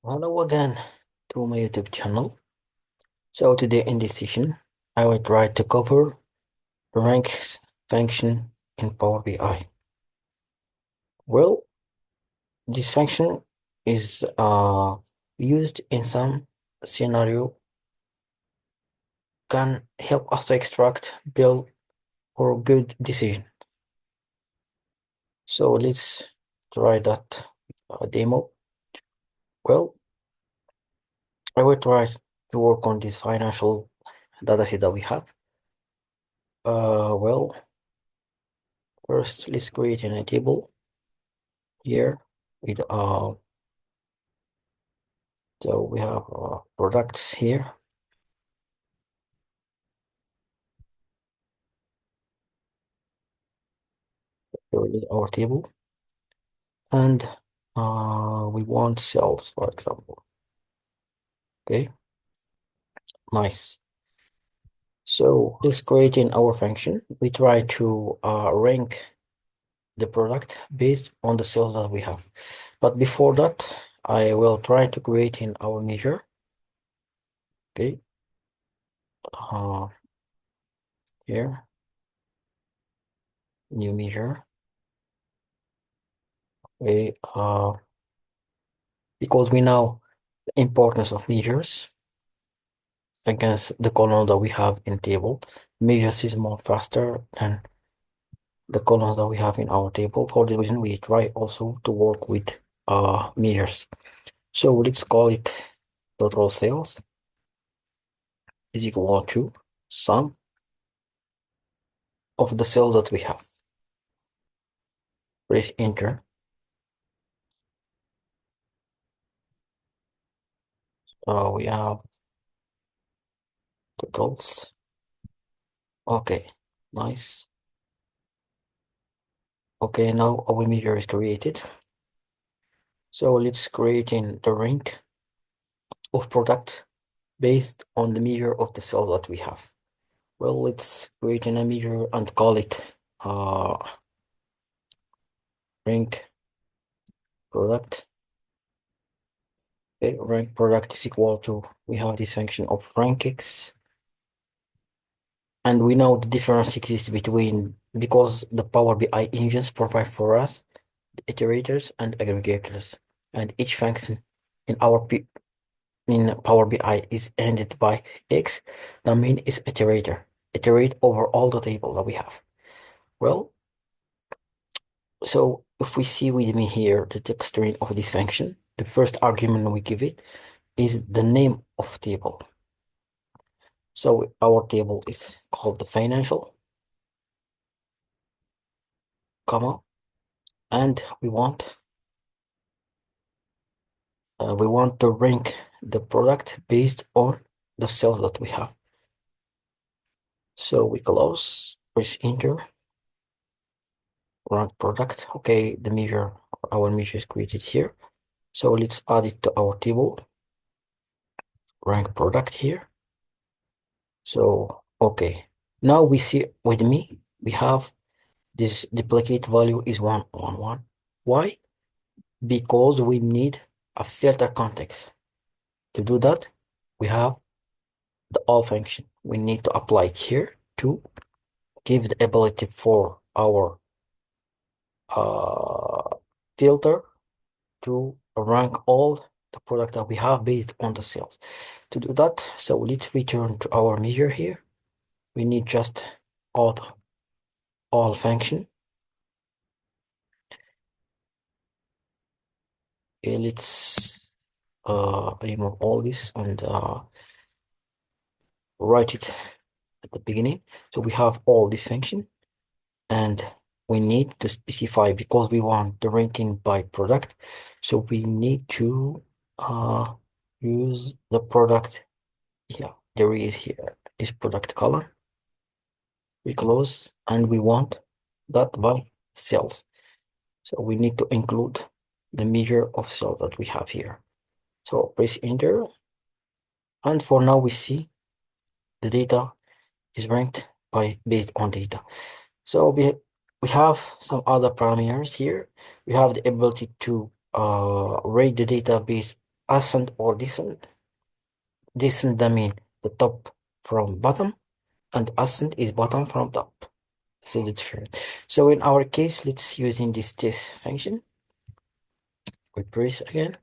Hello again to my YouTube channel. So today in this session, I will try to cover the Rankx function in Power BI. Well, this function is used in some scenario, can help us to extract, build, or good decision. So let's try that demo. Well, I will try to work on this financial dataset that we have. Well, first let's create a table here with so we have products here. So this is our table, and we want cells, for example. Okay, nice. So let's create in our function. We try to rank the product based on the cells that we have. But before that, I will try to create in our measure. Okay, uh, here, new measure. Okay, because we know the importance of measures against the column that we have in table. Measures is more faster than the columns that we have in our table. For the reason we try also to work with measures. So let's call it total sales is equal to sum of the cells that we have. Press enter. We have totals. Okay, nice. Okay, now our measure is created. So let's create in the rank of product based on the measure of the cell that we have. Well, let's create an measure and call it rank product. Okay, rank product is equal to, we have this function of Rankx, and we know the difference exists between, because the Power BI engines provide for us the iterators and aggregators, and each function in in Power BI is ended by X. That means it's iterator, iterate over all the table that we have. Well, so if we see with me here the text string of this function, the first argument we give it is the name of table. So our table is called the financial, comma, and we want to rank the product based on the cells that we have. So we close, press enter, rank product. Okay, the measure, our measure is created here. So let's add it to our table, rank product here. So, okay, now we see with me, we have this duplicate value is 111. Why? Because we need a filter context. To do that, we have the all function. We need to apply it here to give the ability for our uh, filter to rank all the product that we have based on the cells. To do that, so let's return to our measure here. We need just all function. Okay, let's remove all this and write it at the beginning. So we have all this function, and we need to specify, because we want the ranking by product. So we need to use the product. Yeah, there is here is product color. We close, and we want that by cells. So we need to include the measure of cells that we have here. So press enter, and for now we see the data is ranked by based on data. So we have some other parameters here. We have the ability to rate the database ascend or descend. Descend, that mean the top from bottom, and ascend is bottom from top. So the difference. So in our case, let's using this test function. We press again,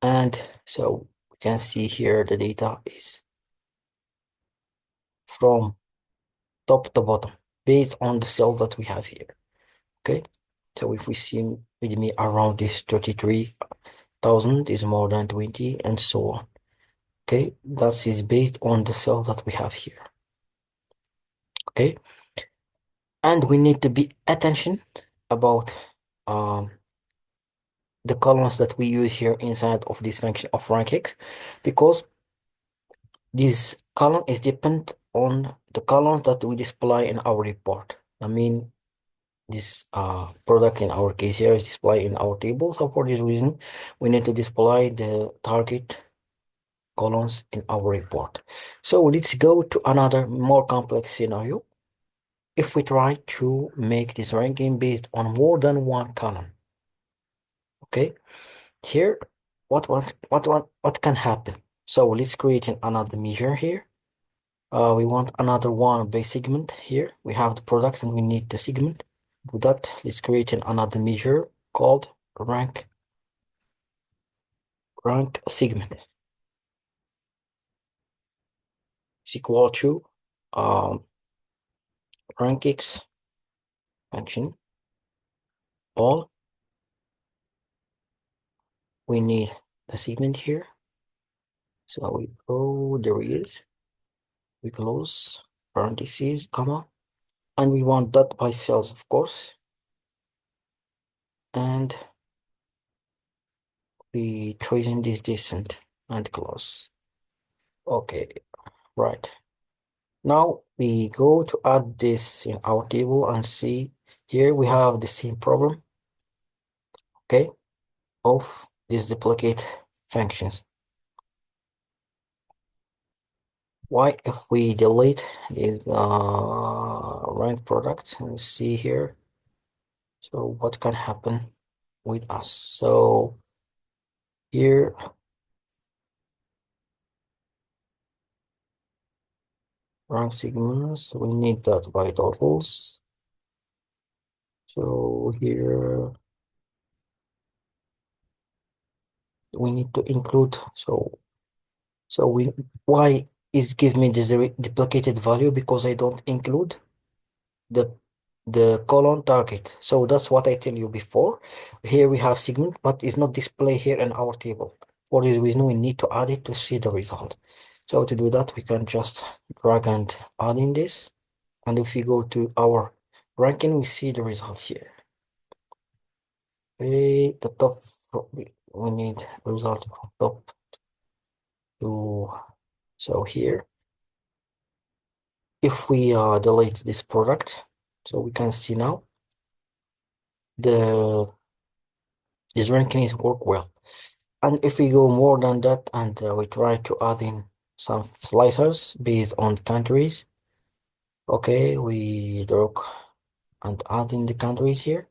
and so we can see here the data is from top to bottom based on the cells that we have here. Okay, so if we see with me around this 33,000 is more than 20 and so on. Okay, that is based on the cells that we have here. Okay, and we need to be attention about um the columns that we use here inside of this function of Rankx, because this column is depend on the columns that we display in our report. I mean, this product in our case here is displayed in our table. So for this reason, we need to display the target columns in our report. So let's go to another more complex scenario. If we try to make this ranking based on more than one column, okay, here, what can happen? So let's create another measure here. We want another one by segment here. We have the product and we need the segment. To that, let's create another measure called rank segment is equal to um, Rankx function. All we need the segment here. So we go, there it is. We close parentheses, comma, and we want that by cells, of course. And we choosing this descent and close. Okay, right. Now we go to add this in our table and see here we have the same problem, okay, of these duplicate functions. Why if we delete this rank product and see here, so what can happen with us? So here rank segments, we need that by totals. So here we need to include, so why is give me this duplicated value? Because I don't include the column target. So that's what I tell you before. Here we have segment, but it's not display here in our table. For this reason, we need to add it to see the result. So to do that, we can just drag and add in this. And if we go to our ranking, we see the result here. Okay, the top, we need result from top to, so here, if we delete this product, so we can see now the this ranking is work well. And if we go more than that and we try to add in some slicers based on countries, okay, we drag and add in the countries here.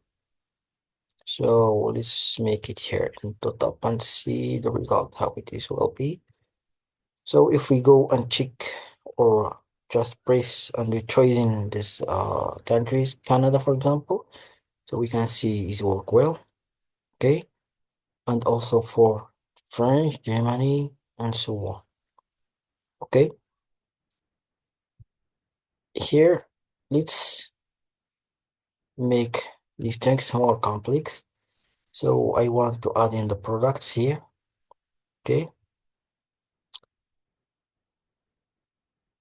So let's make it here into top and see the result, how it is will be. So if we go and check or just press and we choosing this countries, Canada for example, so we can see it work well, okay, and also for French, Germany, and so on. Okay, here let's make these things more complex. So I want to add in the products here. Okay.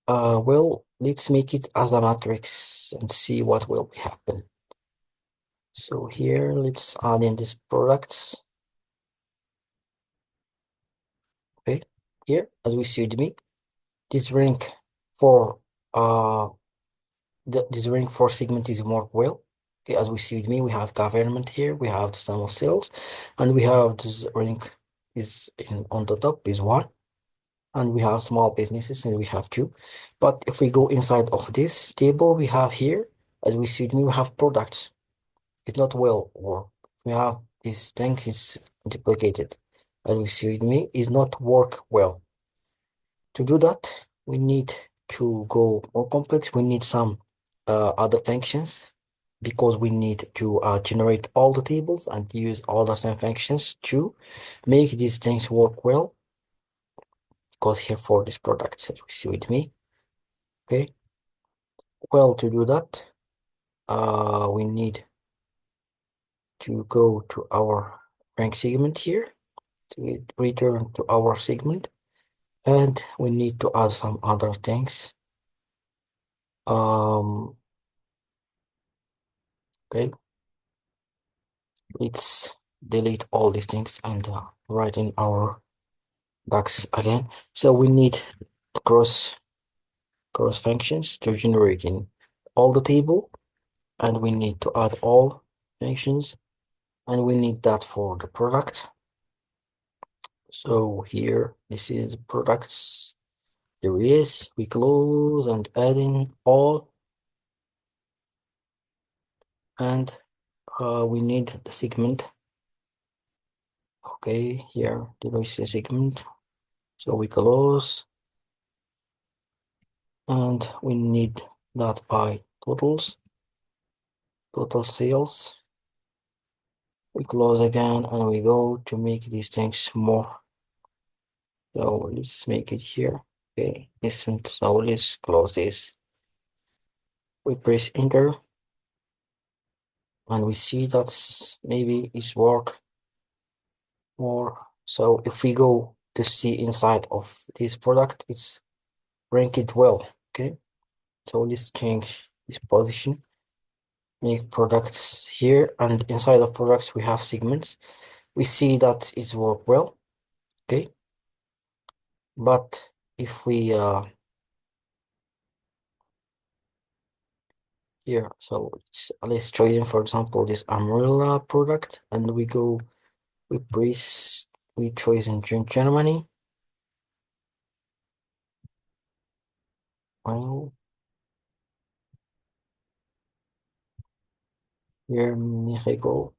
Well, let's make it as a matrix and see what will happen. So here, let's add in these products. Okay. Here, as we see with me, this rank for this rank for segment is more well. Okay, as we see with me, we have government here, we have the sum of sales, and we have this rank is on the top is 1. And we have small businesses and we have 2. But if we go inside of this table, we have here, as we see, we have products. It's not well work. We have this thing is duplicated, as we see with me, is not work well. To do that, we need to go more complex. We need some other functions because we need to generate all the tables and use all the same functions to make these things work well. Because here for this product, as we see with me, okay. Well, to do that, we need to go to our rank segment here to return to our segment, and we need to add some other things. Okay, let's delete all these things and write in our docs again. So we need cross functions to generate in all the table, and we need to add all functions, and we need that for the product. So here, this is products. There is, we close and add in all, and we need the segment. Okay, here, there is a segment. So we close, and we need that by totals, total sales. We close again, and we go to make these things more. So let's make it here. Okay, listen, so let's close this. We press enter, and we see that's maybe it's work more. So if we go to see inside of this product, it's ranked well. Okay, so let's change this position, make products here, and inside of products we have segments. We see that it's work well. Okay, but if we here, so let's choose, for example, this umbrella product, and we go, we press, we choose in Germany. Well, here Mexico.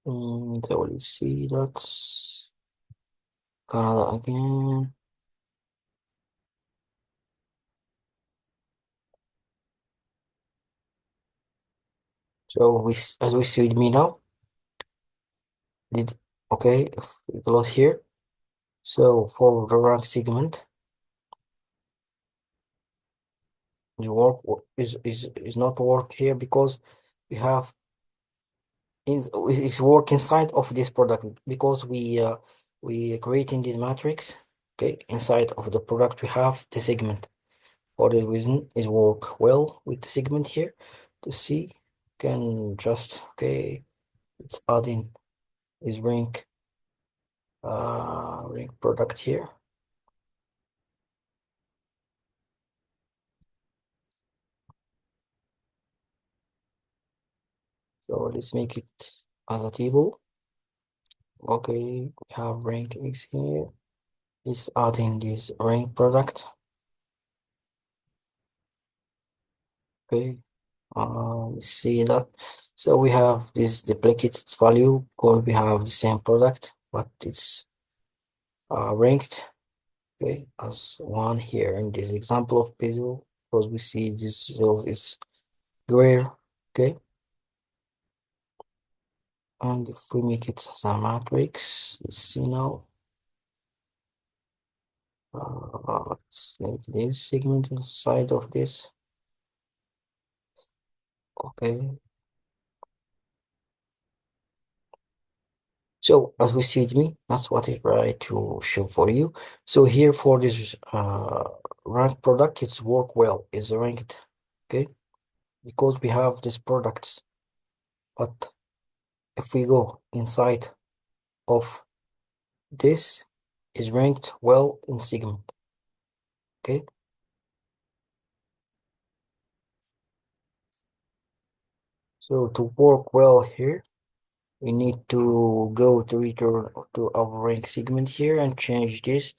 So let's see, that's Canada again. So as we see with me now, did okay, we close here. So for the rank segment, the work is not work here because we have is work inside of this product because we creating this matrix. Okay, inside of the product we have the segment. For the reason is work well with the segment here. To see, can just okay, it's adding is rank product here. So let's make it as a table. Okay, we have rank X here. It's adding this rank product. Okay, see that. So we have this duplicated value because we have the same product, but it's ranked, okay, as one here in this example of puzzle because we see this cell is gray, okay. And if we make it as a matrix, let's see now. Let's make this segment inside of this. Okay. So as we see with me, that's what I try to show for you. So here for this rank product, it's work well, is ranked, okay? Because we have these products. But if we go inside of this, is ranked well in segment, okay? So to work well here, we need to go to return to our rank segment here and change this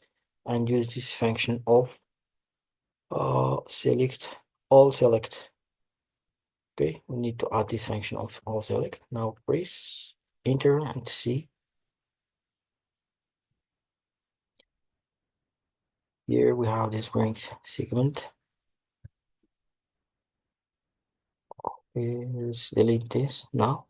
and use this function of select all select. Okay, we need to add this function of all select. Now press enter and see. Here we have this rank segment. Let's delete this now.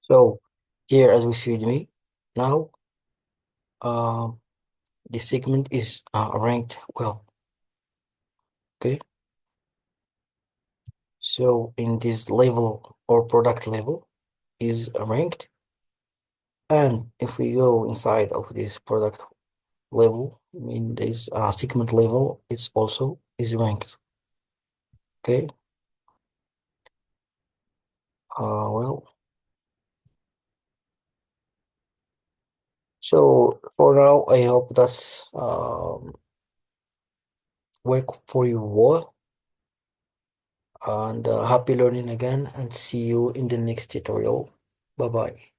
So here, as we see with me now, um, this segment is ranked well. Okay, so in this level or product level is ranked, and if we go inside of this product level, I mean this segment level, it's also is ranked. Okay, well, so for now, I hope that's work for you all, and happy learning again, and see you in the next tutorial. Bye bye.